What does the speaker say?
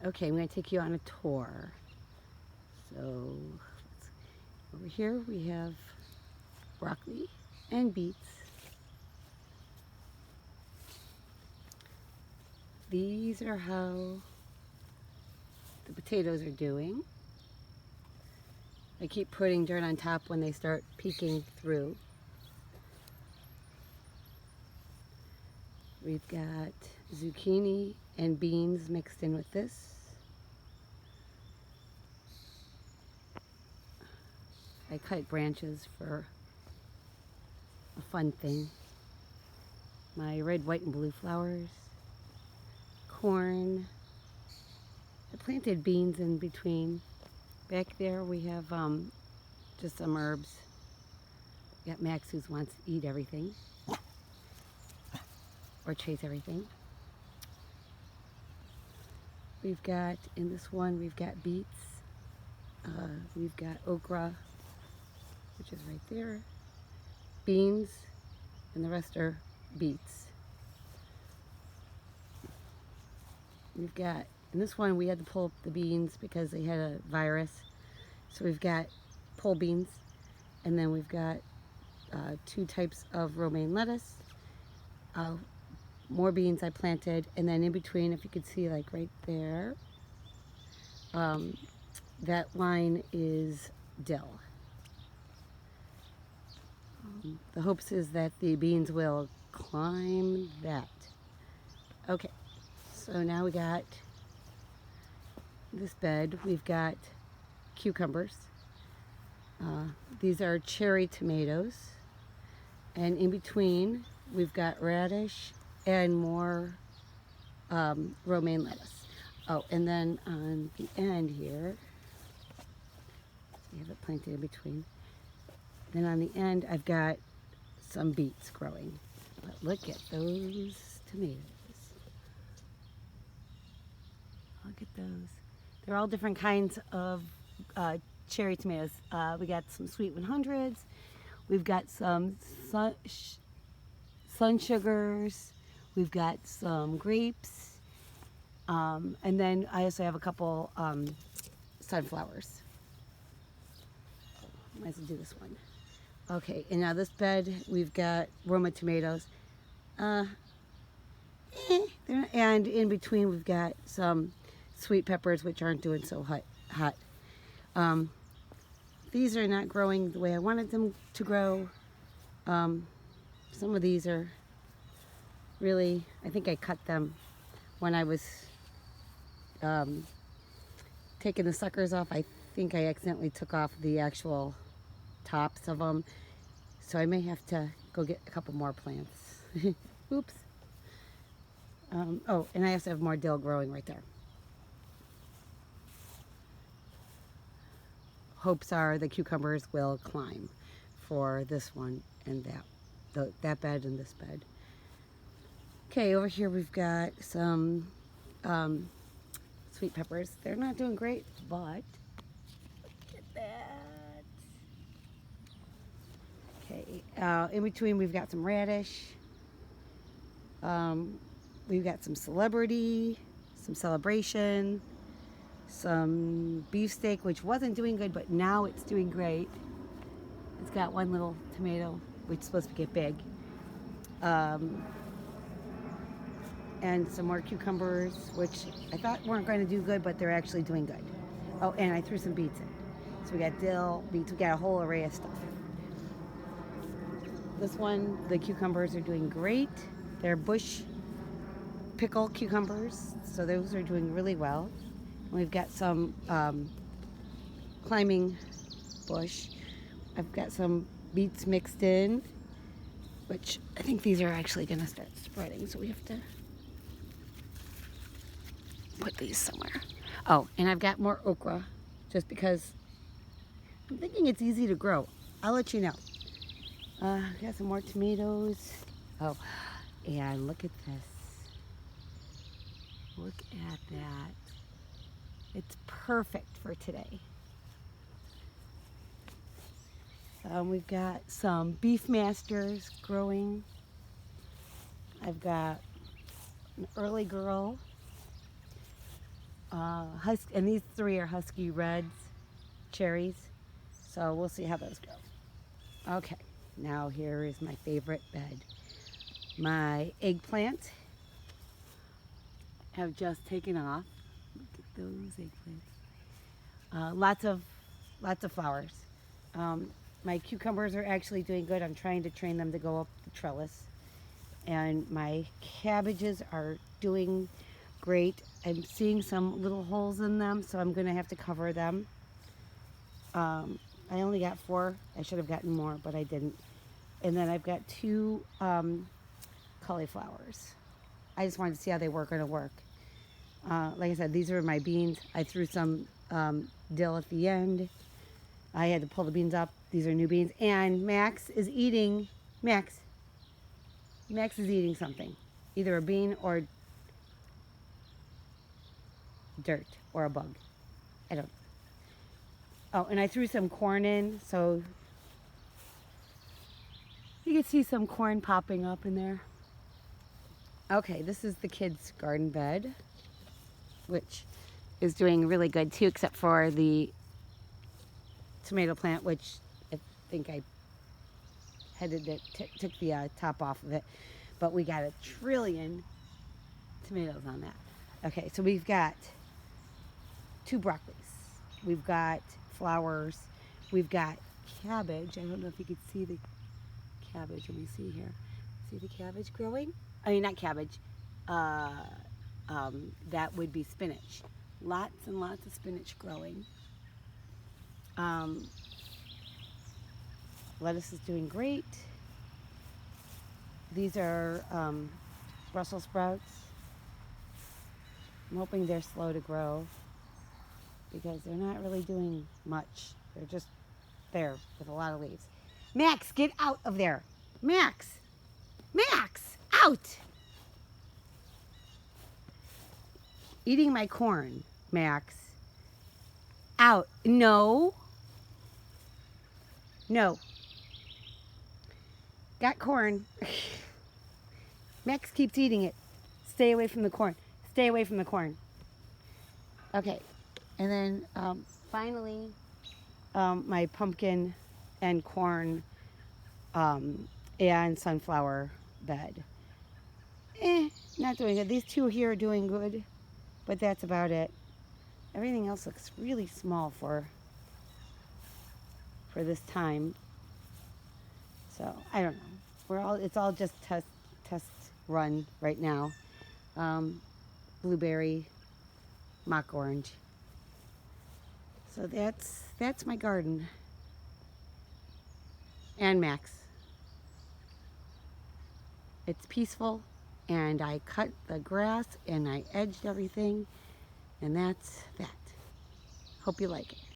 Okay, I'm going to take you on a tour. So over here we have broccoli and beets. These are how the potatoes are doing. I keep putting dirt on top when they start peeking through. We've got zucchini and beans mixed in with this. I cut branches for a fun thing. My red, white, and blue flowers. Corn. I planted beans in between. Back there we have just some herbs. We got Max who wants to eat everything or chase everything. We've got, in this one, we've got beets. We've got okra, which is right there. Beans, and the rest are beets. We've got, in this one, we had to pull up the beans because they had a virus. So we've got pole beans, and then we've got 2 types of romaine lettuce. More beans I planted, and then in between, if you could see, like right there, that line is dill. The hopes is that the beans will climb that. Okay, so now we got this bed. We've got cucumbers. These are cherry tomatoes. And in between, we've got radish and more romaine lettuce. Oh, and then on the end here, we have it planted in between. Then on the end, I've got some beets growing. But look at those tomatoes. Look at those. They're all different kinds of cherry tomatoes. We got some sweet 100s. We've got some sun sugars. We've got some grapes. And then I also have a couple sunflowers. Might as well do this one. Okay, and now this bed, we've got Roma tomatoes. And in between, we've got some sweet peppers, which aren't doing so hot. These are not growing the way I wanted them to grow. Some of these are really, I think I cut them when I was taking the suckers off. I think I accidentally took off the actual tops of them. So I may have to go get a couple more plants. Oops. Oh, and I also have more dill growing right there. Hopes are the cucumbers will climb for this one and that bed and this bed. Okay, over here we've got some sweet peppers. They're not doing great, but look at that. Okay, in between we've got some radish. We've got some celebrity, some celebration, some beefsteak, which wasn't doing good, but now it's doing great. It's got one little tomato, which is supposed to get big. And some more cucumbers, which I thought weren't going to do good, but they're actually doing good. Oh, and I threw some beets in. So we got dill, beets, we got a whole array of stuff. This one, the cucumbers are doing great. They're bush pickle cucumbers, so those are doing really well. And we've got some climbing bush. I've got some beets mixed in, which I think these are actually going to start spreading, so we have to put these somewhere. Oh, and I've got more okra, just because I'm thinking it's easy to grow. I'll let you know. Got some more tomatoes. Oh, and look at this. Look at that. It's perfect for today. We've got some beef masters growing. I've got an early girl. and these three are Husky Reds, cherries. So we'll see how those go. Okay, now here is my favorite bed. My eggplant have just taken off. Look at those eggplants. Lots of flowers. My cucumbers are actually doing good. I'm trying to train them to go up the trellis. And my cabbages are doing great. I'm seeing some little holes in them, so I'm going to have to cover them. I only got 4. I should have gotten more, but I didn't. And then I've got 2 cauliflowers. I just wanted to see how they were going to work. Like I said, these are my beans. I threw some dill at the end. I had to pull the beans up. These are new beans. And Max is eating something. Either a bean or dirt or a bug. I don't. Oh, and I threw some corn in, so you can see some corn popping up in there. Okay, this is the kids' garden bed, which is doing really good too, except for the tomato plant, which I think I took the top off of it. But we got 1 trillion tomatoes on that. Okay, so we've got 2 broccolis. We've got flowers. We've got cabbage. I don't know if you can see the cabbage. Let me see here. See the cabbage growing? I mean, not cabbage. That would be spinach. Lots and lots of spinach growing. Lettuce is doing great. These are Brussels sprouts. I'm hoping they're slow to grow because they're not really doing much. They're just there with a lot of leaves. Max, get out of there. Max! Max! Out! Eating my corn, Max. Out. No. No. Got corn. Max keeps eating it. Stay away from the corn. Stay away from the corn. Okay. And then finally, my pumpkin and corn and sunflower bed. Not doing good. These 2 here are doing good, but that's about it. Everything else looks really small for this time. So I don't know. It's all just test run right now. Blueberry, mock orange. So that's my garden. And Max. It's peaceful, and I cut the grass and I edged everything, and that's that. Hope you like it.